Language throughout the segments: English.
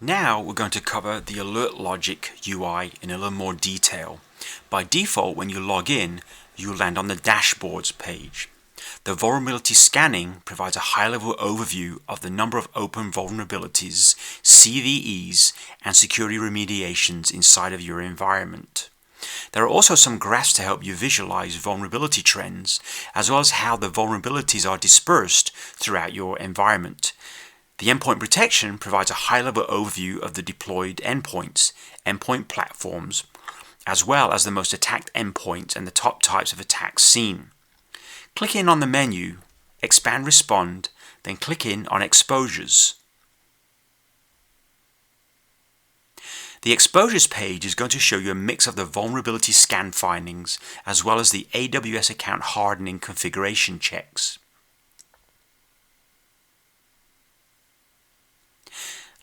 Now we're going to cover the Alert Logic UI in a little more detail. By default, when you log in, you land on the Dashboards page. The vulnerability scanning provides a high-level overview of the number of open vulnerabilities, CVEs, and security remediations inside of your environment. There are also some graphs to help you visualize vulnerability trends, as well as how the vulnerabilities are dispersed throughout your environment. The Endpoint Protection provides a high-level overview of the deployed endpoints, endpoint platforms, as well as the most attacked endpoints and the top types of attacks seen. Click in on the menu, Expand Respond, then click in on Exposures. The Exposures page is going to show you a mix of the vulnerability scan findings as well as the AWS account hardening configuration checks.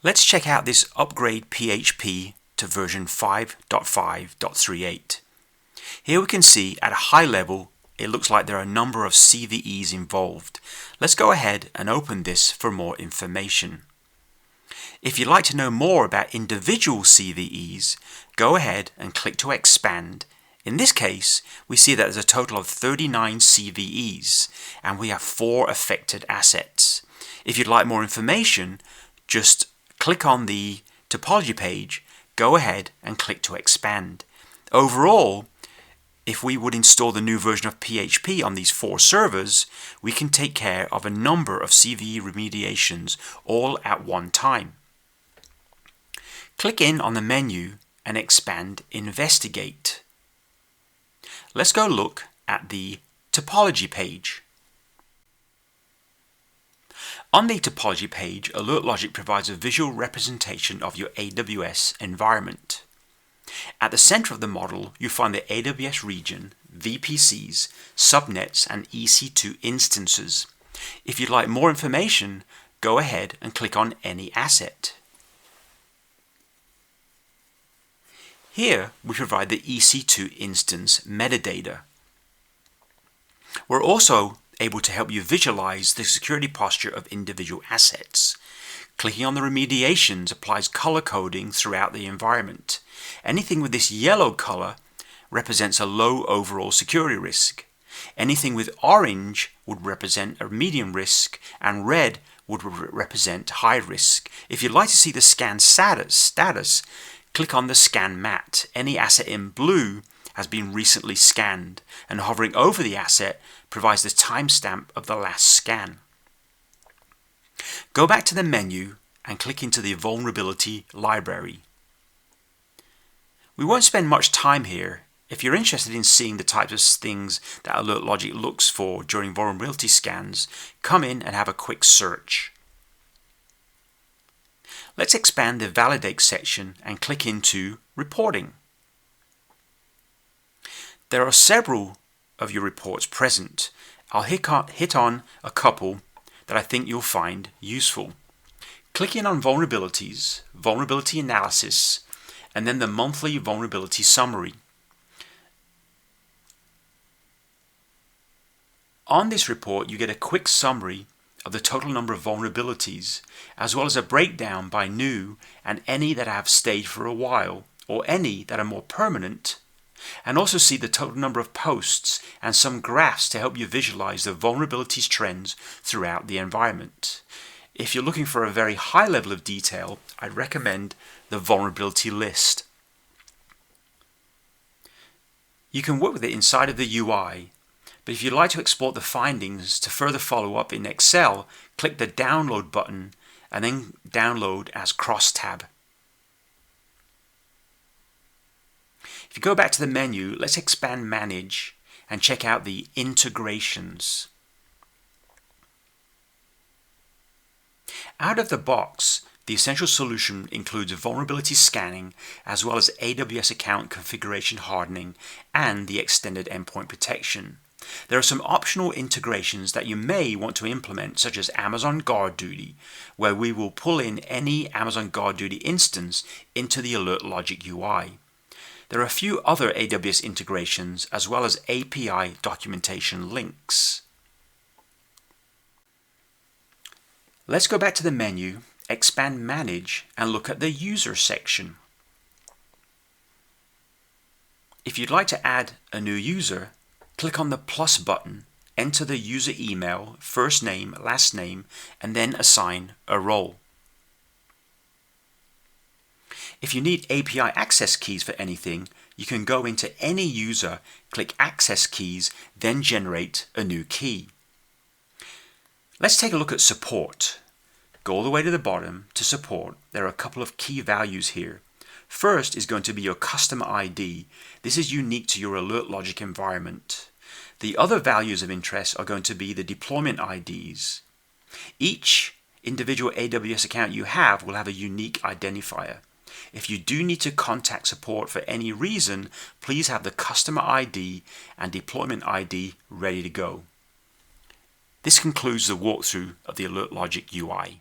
Let's check out this upgrade PHP to version 5.5.38. Here we can see at a high level it looks like there are a number of CVEs involved. Let's go ahead and open this for more information. If you'd like to know more about individual CVEs, go ahead and click to expand. In this case, we see that there's a total of 39 CVEs and we have 4 affected assets. If you'd like more information, just click on the Topology page, go ahead and click to expand. Overall, if we would install the new version of PHP on these 4 servers, we can take care of a number of CVE remediations all at one time. Click in on the menu and expand Investigate. Let's go look at the Topology page. On the Topology page, Alert Logic provides a visual representation of your AWS environment. At the center of the model, you find the AWS region, VPCs, subnets, and EC2 instances. If you'd like more information, go ahead and click on any asset. Here, we provide the EC2 instance metadata. We're also able to help you visualize the security posture of individual assets. Clicking on the remediations applies color coding throughout the environment. Anything with this yellow color represents a low overall security risk. Anything with orange would represent a medium risk, and red would represent high risk. If you'd like to see the scan status, click on the scan mat. Any asset in blue has been recently scanned, and hovering over the asset provides the timestamp of the last scan. Go back to the menu and click into the vulnerability library. We won't spend much time here. If you're interested in seeing the types of things that Alert Logic looks for during vulnerability scans, come in and have a quick search. Let's expand the Validate section and click into Reporting. There are several of your reports present. I'll hit on a couple that I think you'll find useful. Click in on Vulnerabilities, Vulnerability Analysis, and then the Monthly Vulnerability Summary. On this report, you get a quick summary of the total number of vulnerabilities, as well as a breakdown by new and any that have stayed for a while, or any that are more permanent, and also see the total number of posts and some graphs to help you visualize the vulnerabilities trends throughout the environment. If you're looking for a very high level of detail, I'd recommend the vulnerability list. You can work with it inside of the UI, but if you'd like to export the findings to further follow up in Excel, click the Download button and then download as crosstab. If you go back to the menu, let's expand Manage and check out the integrations. Out of the box, the essential solution includes vulnerability scanning as well as AWS account configuration hardening and the extended endpoint protection. There are some optional integrations that you may want to implement, such as Amazon Guard Duty, where we will pull in any Amazon Guard Duty instance into the Alert Logic UI. There are a few other AWS integrations as well as API documentation links. Let's go back to the menu, expand Manage and look at the User section. If you'd like to add a new user, click on the plus button, enter the user email, first name, last name, and then assign a role. If you need API access keys for anything, you can go into any user, click Access Keys, then generate a new key. Let's take a look at support. Go all the way to the bottom to support. There are a couple of key values here. First is going to be your customer ID. This is unique to your Alert Logic environment. The other values of interest are going to be the deployment IDs. Each individual AWS account you have will have a unique identifier. If you do need to contact support for any reason, please have the customer ID and deployment ID ready to go. This concludes the walkthrough of the Alert Logic UI.